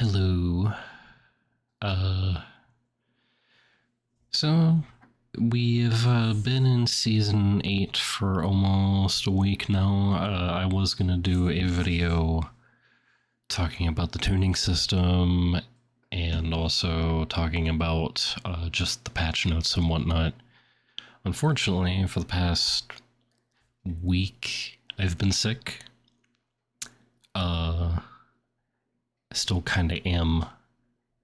Hello. Uh, so we've been in season 8 for almost a week now. I was gonna do a video talking about the tuning system and also talking about just the patch notes and whatnot. Unfortunately, for the past week, I've been sick. I still kind of am.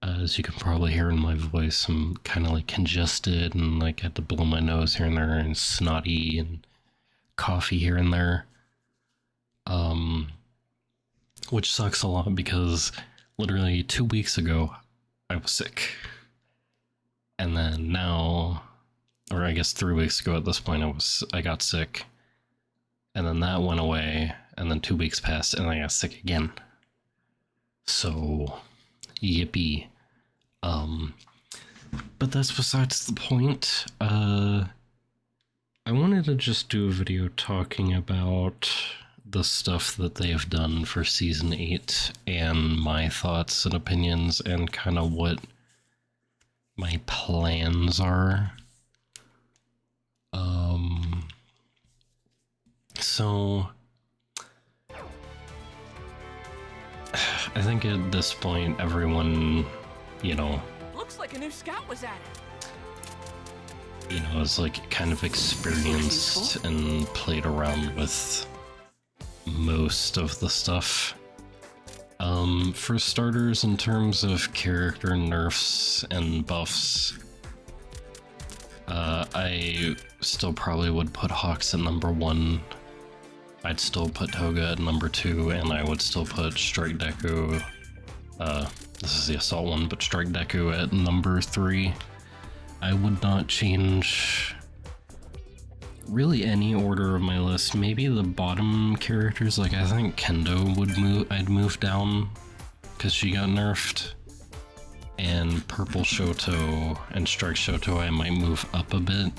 As you can probably hear in my voice, I'm kind of like congested and like had to blow my nose here and there and snotty and coffee here and there. Which sucks a lot because literally 2 weeks ago I was sick. And then now, or I guess 3 weeks ago at this point, I got sick. And then that went away, and then 2 weeks passed and I got sick again. So, yippee. But that's besides the point. I wanted to just do a video talking about the stuff that they've done for Season 8 and my thoughts and opinions and kind of what my plans are. So I think at this point, everyone, Looks like a new scout was at it. Is like kind of experienced and played around with most of the stuff. For starters, in terms of character nerfs and buffs, I still probably would put Hawks at number 1. I'd still put Toga at number 2, and I would still put Strike Deku, this is the Assault one, but Strike Deku at number 3. I would not change really any order of my list. Maybe the bottom characters, like I think Kendo I'd move down, because she got nerfed. And Purple Shoto and Strike Shoto I might move up a bit.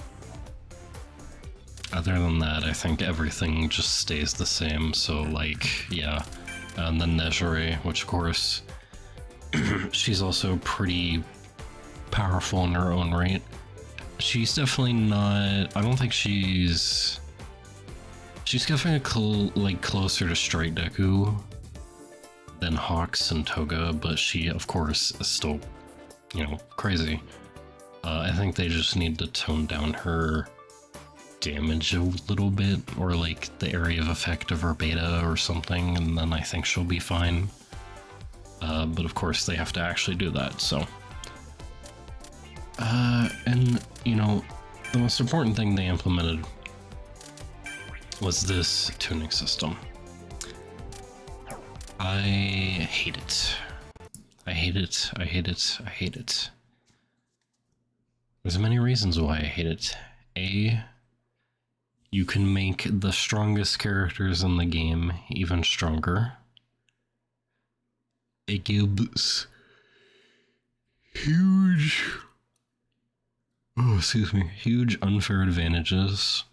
Other than that, I think everything just stays the same, so like, yeah. And then Nejire, which of course, she's also pretty powerful in her own right. She's definitely not, I don't think she's definitely closer to Strike Deku than Hawks and Toga, but she of course is still, crazy. I think they just need to tone down her damage a little bit, or like the area of effect of her beta or something, and then I think she'll be fine. But of course they have to actually do that, so. And, the most important thing they implemented was this tuning system. I hate it. I hate it. I hate it. I hate it. There's many reasons why I hate it. A, you can make the strongest characters in the game even stronger. It gives huge unfair advantages.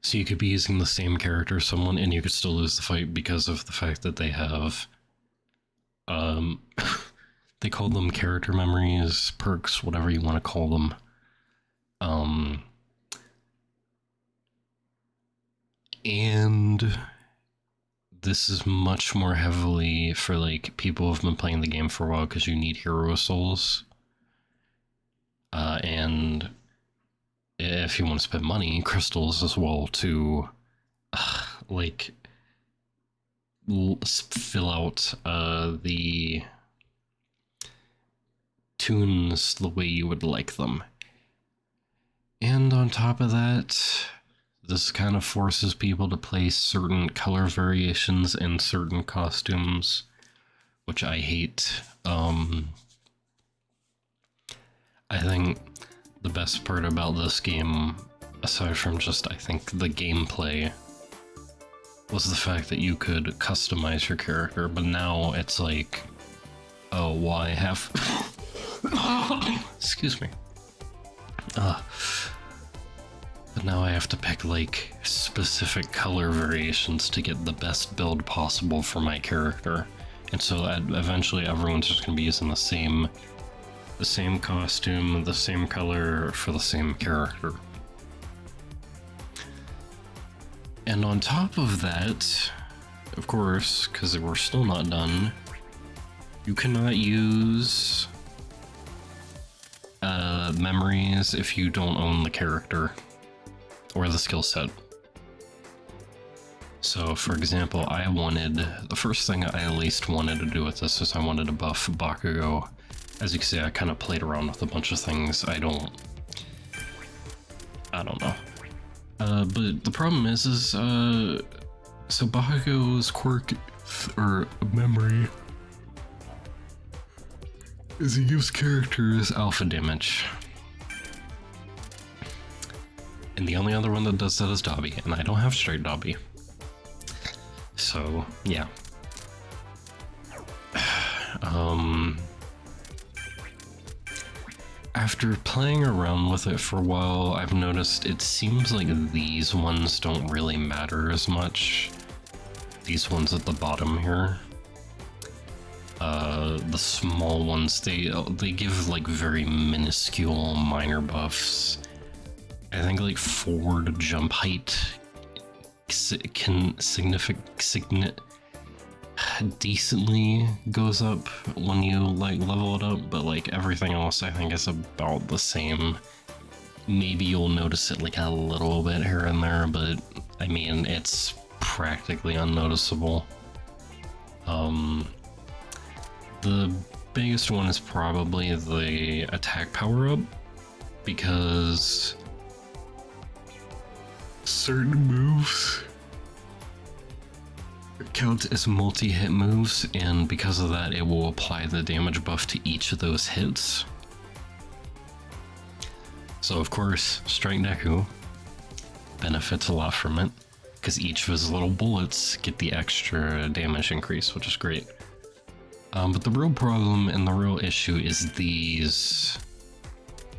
So you could be using the same character as someone and you could still lose the fight because of the fact that they have they call them character memories, perks, whatever you want to call them. And this is much more heavily for like people who've been playing the game for a while, because you need hero souls. And if you want to spend money, crystals as well to fill out the tunes the way you would like them. And on top of that, this kind of forces people to place certain color variations in certain costumes, which I hate. I think the best part about this game, aside from just, I think, the gameplay, was the fact that you could customize your character, but now it's like, oh, well, I have... Excuse me. But now I have to pick, like, specific color variations to get the best build possible for my character. And so that eventually everyone's just going to be using the same costume, the same color for the same character. And on top of that, of course, because we're still not done, you cannot use memories if you don't own the character or the skill set. So, for example, the first thing I at least wanted to do with this is I wanted to buff Bakugo. As you can see, I kind of played around with a bunch of things. I don't know. But the problem is so Bakugo's quirk, or memory, is he gives characters alpha damage. And the only other one that does that is Dobby, and I don't have straight Dobby. So, yeah. After playing around with it for a while, I've noticed it seems like these ones don't really matter as much. These ones at the bottom here. The small ones, they give like very minuscule minor buffs. I think like forward jump height can decently goes up when you like level it up, but like everything else I think is about the same. Maybe you'll notice it like a little bit here and there, but I mean it's practically unnoticeable. The biggest one is probably the attack power up, because certain moves count as multi-hit moves, and because of that it will apply the damage buff to each of those hits. So of course Strike Deku benefits a lot from it, because each of his little bullets get the extra damage increase, which is great. But the real problem and the real issue is these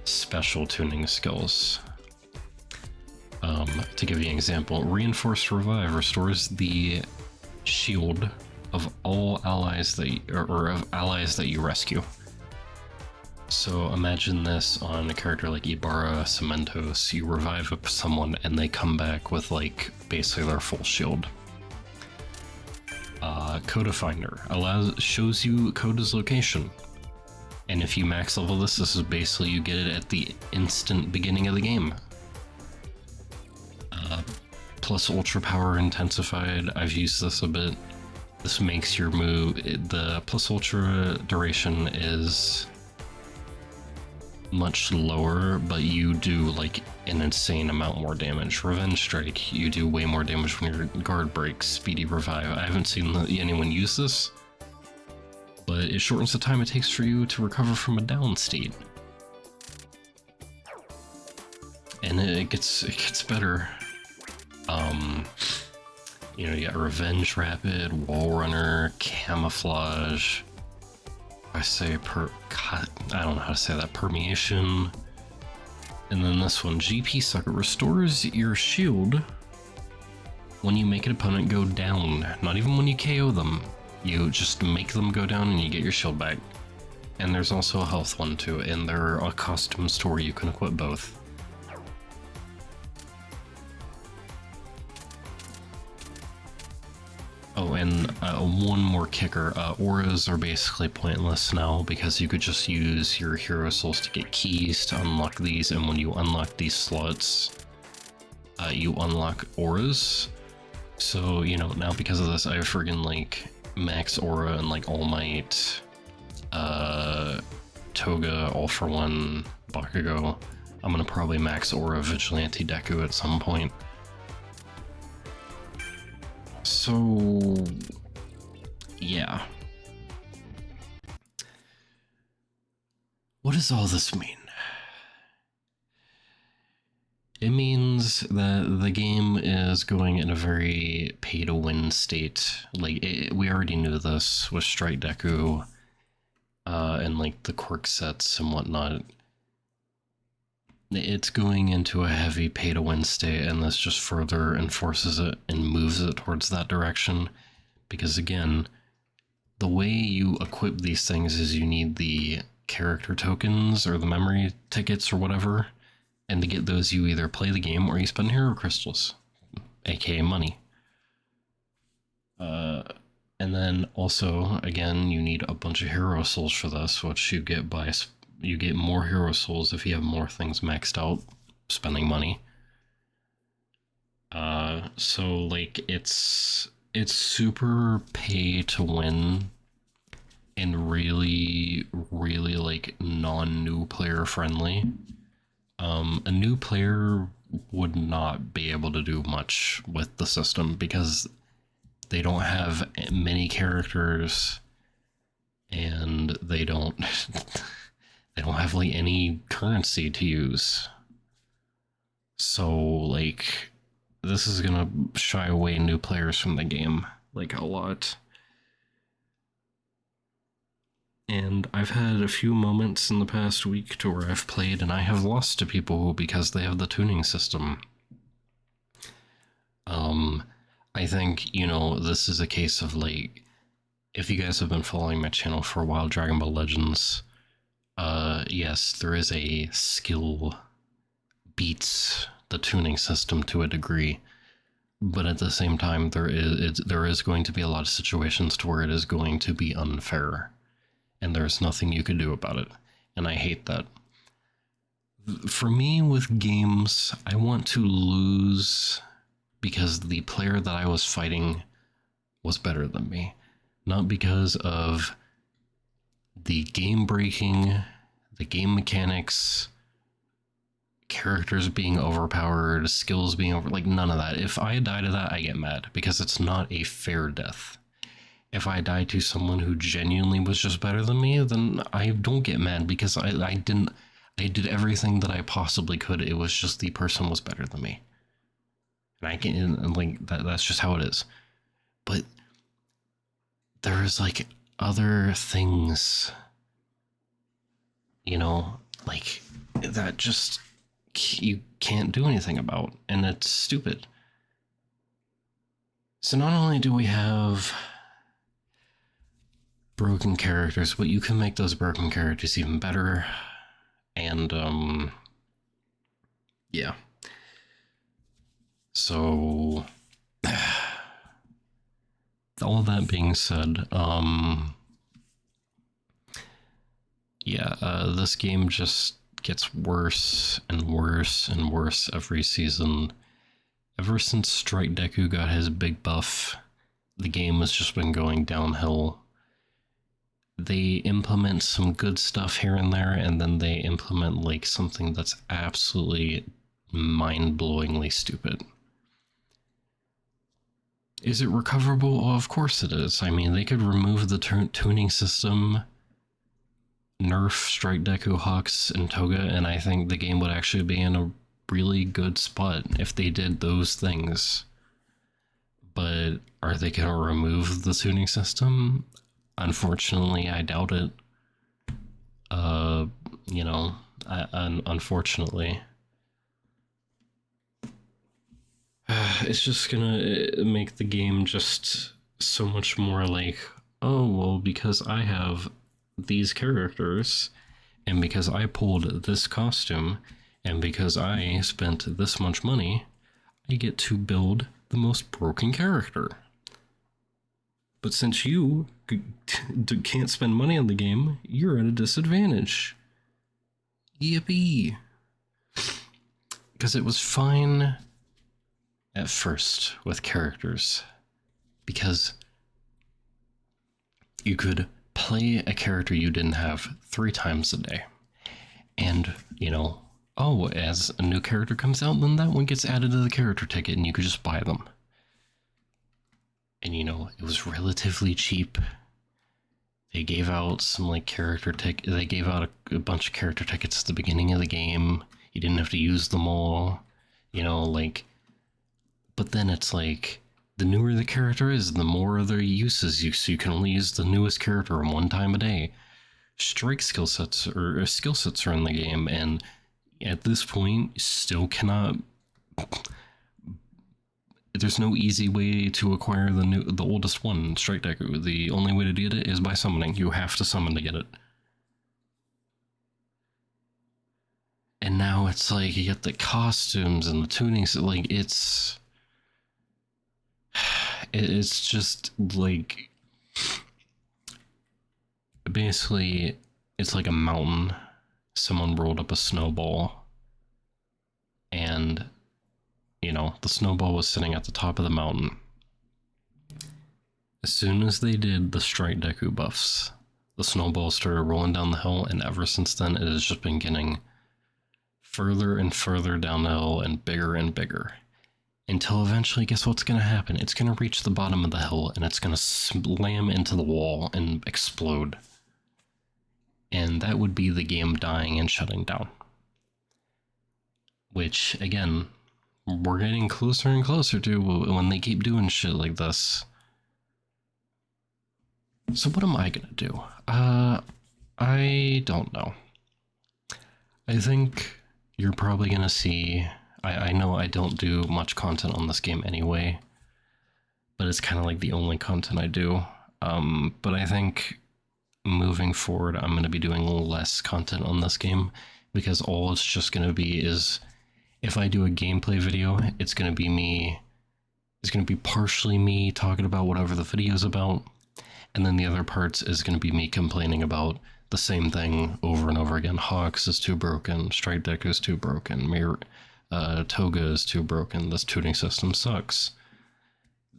special tuning skills. To give you an example, Reinforced Revive restores the shield of all allies of allies that you rescue. So imagine this on a character like Ibarra Cementos. You revive someone and they come back with like basically their full shield. Coda Finder shows you Coda's location, and if you max level this is basically you get it at the instant beginning of the game. Plus Ultra Power Intensified, I've used this a bit. This makes your move, the plus Ultra duration is much lower, but you do like an insane amount more damage. Revenge Strike, you do way more damage when your guard breaks. Speedy Revive, I haven't seen anyone use this, but it shortens the time it takes for you to recover from a down state. And it gets better. You know, you got Revenge Rapid, Wall Runner, Camouflage. I don't know how to say that, Permeation. And then this one, GP Sucker, restores your shield when you make an opponent go down. Not even when you KO them. You just make them go down and you get your shield back. And there's also a health one too, and there are a custom store you can equip both. Oh, and one more kicker, auras are basically pointless now because you could just use your hero souls to get keys to unlock these, and when you unlock these slots, you unlock auras. So, you know, now because of this, I friggin' like max aura and like All Might, Toga, All for One, Bakugo. I'm gonna probably max aura Vigilante Deku at some point. So, yeah. What does all this mean? It means that the game is going in a very pay-to-win state. Like, we already knew this with Strike Deku, and like the quirk sets and whatnot. It's going into a heavy pay-to-win state, and this just further enforces it and moves it towards that direction. Because again, the way you equip these things is you need the character tokens or the memory tickets or whatever, and to get those you either play the game or you spend hero crystals, aka money. And then also, again, you need a bunch of hero souls for this, which you get you get more hero souls if you have more things maxed out, spending money. So like it's super pay to win and really like non-new player friendly. A new player would not be able to do much with the system because they don't have many characters and they don't they don't have like any currency to use. So like this is gonna shy away new players from the game like a lot. And I've had a few moments in the past week to where I've played and I have lost to people because they have the tuning system. I think, you know, this is a case of like, if you guys have been following my channel for a while, Dragon Ball Legends, yes, there is a skill beats the tuning system to a degree, but at the same time, there is going to be a lot of situations to where it is going to be unfair, and there's nothing you can do about it, and I hate that. For me, with games, I want to lose because the player that I was fighting was better than me. Not because of the game breaking, the game mechanics, characters being overpowered, skills being like none of that. If I die to that, I get mad because it's not a fair death. If I die to someone who genuinely was just better than me, then I don't get mad because I did everything that I possibly could. It was just the person was better than me. And I can, like, that's just how it is. But there's like other things, you know, like that just you can't do anything about, and it's stupid. So not only do we have broken characters, but you can make those broken characters even better. And yeah. So all that being said, this game just gets worse and worse and worse every season. Ever since Strike Deku got his big buff, the game has just been going downhill. They implement some good stuff here and there, and then they implement like something that's absolutely mind-blowingly stupid. Is it recoverable? Oh, of course it is. I mean, they could remove the tuning system, nerf Strike Deku, Hawks, and Toga, and I think the game would actually be in a really good spot if they did those things. But are they going to remove the tuning system? Unfortunately, I doubt it. You know, unfortunately. It's just gonna make the game just so much more like, oh, well, because I have these characters, and because I pulled this costume, and because I spent this much money, I get to build the most broken character. But since you can't spend money on the game, you're at a disadvantage. Yippee! Because it was fine at first with characters, because you could play a character you didn't have 3 times a day, and you know, oh, as a new character comes out, then that one gets added to the character ticket and you could just buy them. And you know, it was relatively cheap. They gave out some like they gave out a bunch of character tickets at the beginning of the game. You didn't have to use them all, you know, like. But then it's like, the newer the character is, the more other uses so you can only use the newest character 1 time a day. Strike skill sets are in the game, and at this point, still cannot. there's no easy way to acquire the oldest one, Strike Deku. The only way to get it is by summoning. You have to summon to get it. And now it's like you get the costumes and the tunings. Like it's just like basically it's like a mountain. Someone rolled up a snowball, and you know, the snowball was sitting at the top of the mountain. As soon as they did the Strike Deku buffs, the snowball started rolling down the hill, and ever since then it has just been getting further and further down the hill and bigger, until eventually, guess what's going to happen? It's going to reach the bottom of the hill, and it's going to slam into the wall and explode. And that would be the game dying and shutting down. Which, again, we're getting closer and closer to when they keep doing shit like this. So what am I going to do? I don't know. I think you're probably going to see... I know I don't do much content on this game anyway, but it's kind of like the only content I do. But I think moving forward, I'm going to be doing less content on this game, because all it's just going to be is, if I do a gameplay video, it's going to be me, it's going to be partially me talking about whatever the video's about, and then the other parts is going to be me complaining about the same thing over and over again. Hawks is too broken, Strike Deku is too broken, Toga is too broken, this tuning system sucks,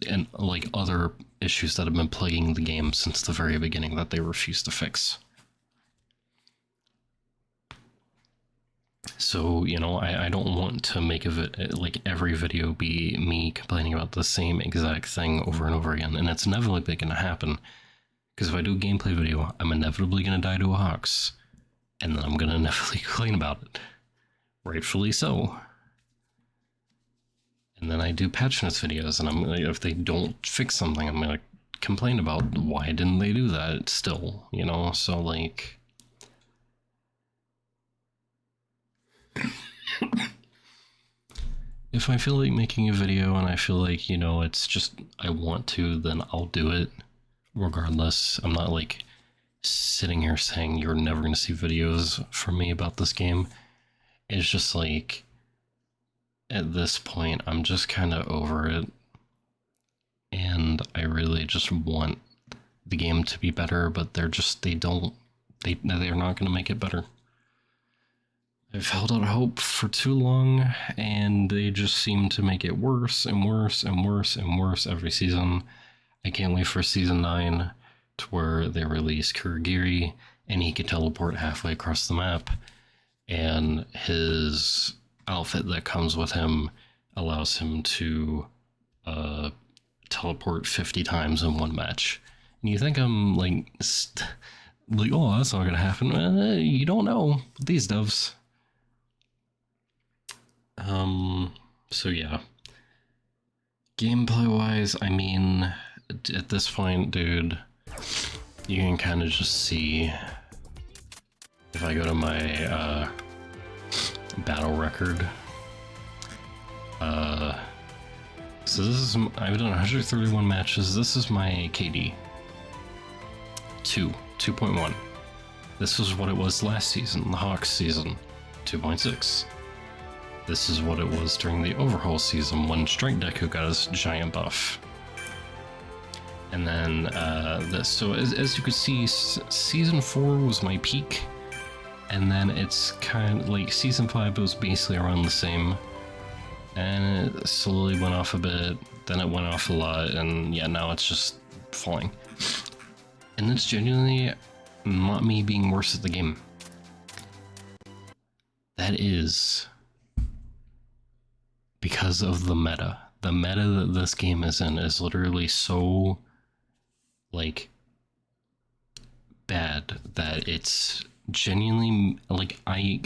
and like other issues that have been plaguing the game since the very beginning that they refuse to fix. So, you know, I don't want to make of it like every video be me complaining about the same exact thing over and over again, and it's inevitably going to happen, because if I do a gameplay video, I'm inevitably going to die to a Hawks, and then I'm going to inevitably complain about it. Rightfully so. And then I do patch notes videos, and if they don't fix something, I'm gonna complain about why didn't they do that still, you know? So like, if I feel like making a video and I feel like, you know, it's just I want to, then I'll do it regardless. I'm not like sitting here saying you're never gonna see videos from me about this game. It's just like, at this point, I'm just kind of over it, and I really just want the game to be better, but they're not going to make it better. I've held out hope for too long, and they just seem to make it worse and worse and worse and worse every season. I can't wait for season 9 to where they release Kurogiri, and he can teleport halfway across the map, and his outfit that comes with him allows him to teleport 50 times in one match. And you think I'm like, oh, that's not gonna happen. You don't know these devs. So yeah, gameplay wise, I mean, at this point, dude, you can kind of just see, if I go to my battle record. So this is, I've done 131 matches. This is my KD. 2.1. This is what it was last season, the Hawks season. 2.6. This is what it was during the overhaul season when Strike Deku got his giant buff. And then this. So as you could see, season 4 was my peak. And then it's kind of like season 5 was basically around the same, and it slowly went off a bit, then it went off a lot, and yeah, now it's just falling. And it's genuinely not me being worse at the game. That is because of the meta. The meta that this game is in is literally so, like, bad that it's genuinely, like, I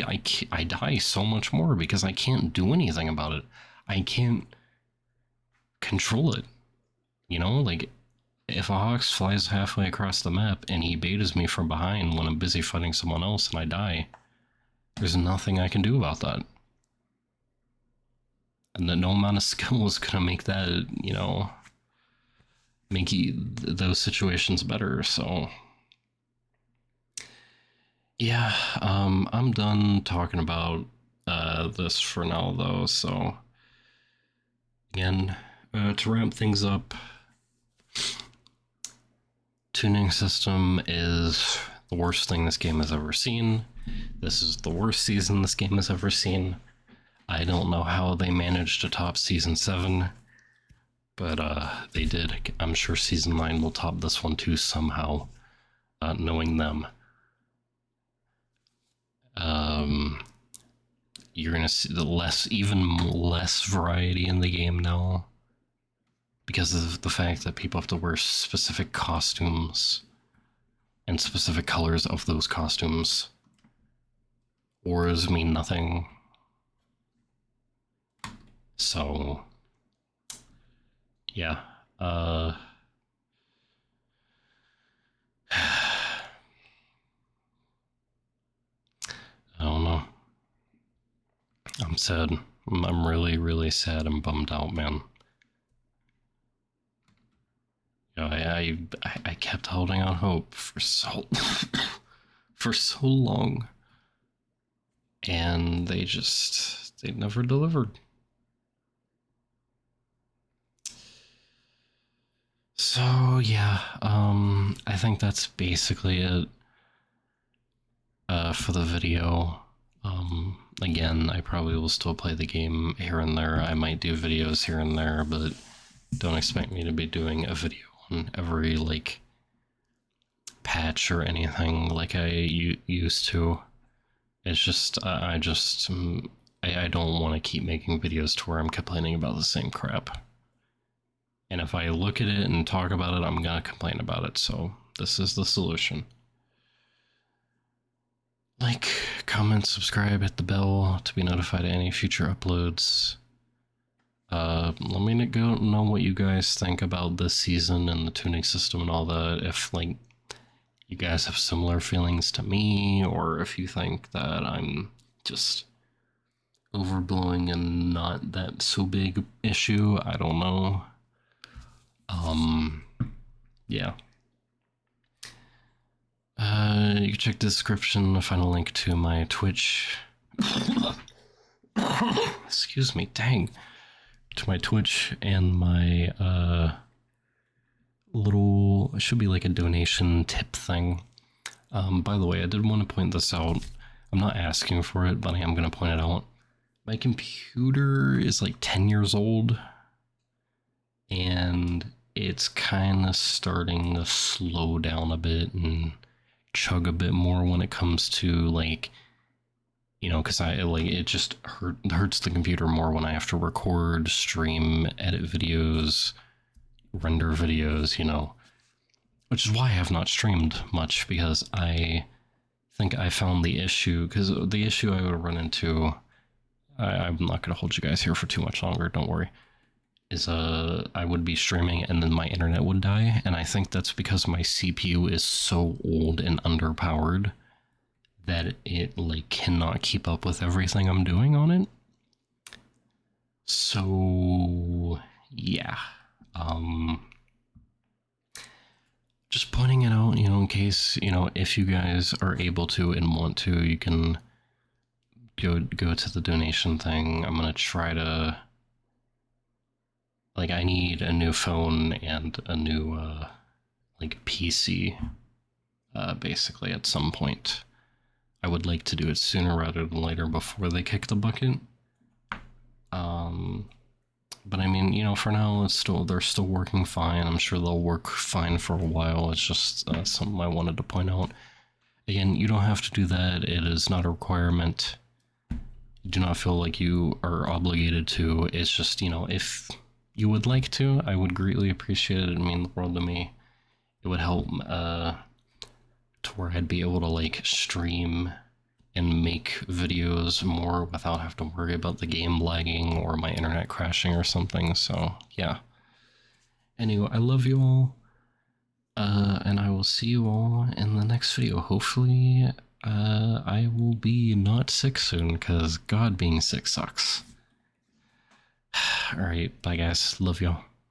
die so much more because I can't do anything about it. I can't control it, you know? Like, if a Hawks flies halfway across the map and he betas me from behind when I'm busy fighting someone else and I die, there's nothing I can do about that. And that no amount of skill is gonna make that, you know, make those situations better. So yeah, I'm done talking about this for now though. So again, to ramp things up, tuning system is the worst thing this game has ever seen. This is the worst season this game has ever seen. I don't know how they managed to top season 7, but they did. I'm sure season 9 will top this one too somehow, knowing them. You're gonna see even less variety in the game now, because of the fact that people have to wear specific costumes and specific colors of those costumes. Wars mean nothing. So, yeah. I don't know. I'm sad. I'm really, really sad and bummed out, man. You know, I kept holding out hope for so for so long, and they never delivered. So yeah, I think that's basically it for the video. Again, I probably will still play the game here and there. I might do videos here and there, but don't expect me to be doing a video on every, like, patch or anything like I used to. It's just, I don't want to keep making videos to where I'm complaining about the same crap. And if I look at it and talk about it, I'm gonna complain about it, so this is the solution. Like, comment, subscribe, hit the bell to be notified of any future uploads. Let me know what you guys think about this season and the tuning system and all that. If, like, you guys have similar feelings to me, or if you think that I'm just overblowing and not that so big issue, I don't know. Yeah. You can check the description to find a link to my Twitch. Excuse me, dang. To my Twitch and my, it should be like a donation tip thing. By the way, I did want to point this out. I'm not asking for it, but I am going to point it out. My computer is like 10 years old, and it's kind of starting to slow down a bit and chug a bit more when it comes to, like, you know, because it just hurts the computer more when I have to record, stream, edit videos, render videos, you know, which is why I have not streamed much, because I think I found the issue, because the issue I would run into, I'm not going to hold you guys here for too much longer, don't worry, is I would be streaming and then my internet would die, and I think that's because my CPU is so old and underpowered that it, like, cannot keep up with everything I'm doing on it. So yeah, just pointing it out, you know, in case, you know, if you guys are able to and want to, you can go to the donation thing. I'm gonna try to, like, I need a new phone and a new, like, PC, basically, at some point. I would like to do it sooner rather than later before they kick the bucket. But I mean, you know, for now, they're still working fine. I'm sure they'll work fine for a while. It's just something I wanted to point out. Again, you don't have to do that. It is not a requirement. Do not feel like you are obligated to. It's just, you know, if you would like to, I would greatly appreciate it. It'd mean the world to me. It would help to where I'd be able to, like, stream and make videos more without having to worry about the game lagging or my internet crashing or something. So yeah. Anyway, I love you all, and I will see you all in the next video. Hopefully, I will be not sick soon, because God, being sick sucks. Alright, bye guys. Love y'all.